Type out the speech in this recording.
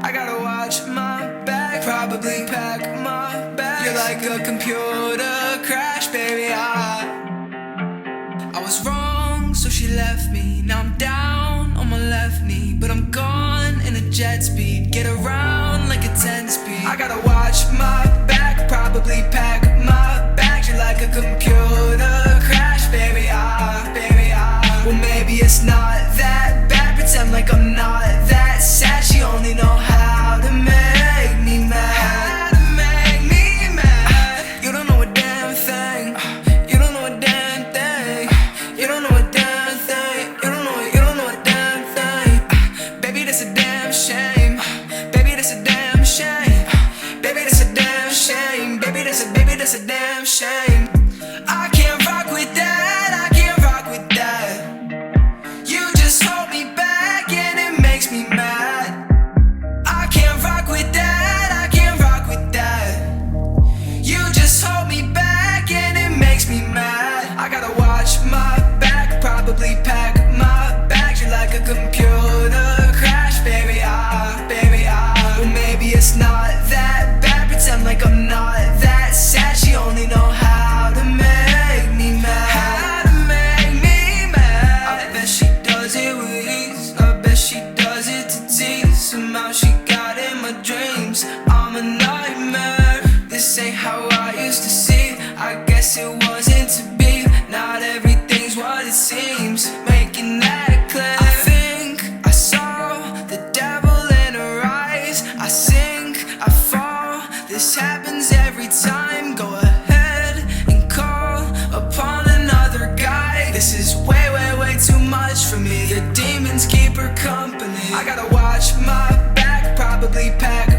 I gotta watch my back, probably pack my bags. You're like a computer crash, baby. I was wrong, so she left me. Now I'm down on my left knee, but I'm gone in a jet speed. Get around like a 10-speed. I gotta watch my back, probably pack my bags. You're like a computer crash, baby. Well, maybe it's not that bad. Pretend like I'm not that sad. She only know how to make me mad. How to make me mad. You don't know a damn thing. You don't know a damn thing. You don't know a damn thing. You don't know a damn thing. Baby, that's a damn shame. Baby, that's a damn shame. Baby, that's a damn shame. Baby, that's a damn shame. I can't rock with that. I can't rock with that. You just hold me back and it makes me mad. I can't rock with that. I can't rock with that. You just hold me back and it makes me mad. I gotta watch my back, probably pack my bags. You're like a computer crash, baby. Well, maybe it's not that bad. Pretend like I'm not that sad. She only know how to make me mad. How to make me mad. I bet she does it with ease. I bet she does it to tease. Somehow she got in my dreams. I'm a nightmare. This ain't how I used to see. I guess it wasn't to be. Not everything's what it seems. Making that clear. I think I saw the devil in her eyes. I sink, I fall. This happens every time. Go ahead and call upon another guy. This is way, way, way too much for me. The demons keep her company. I gotta watch my back, probably pack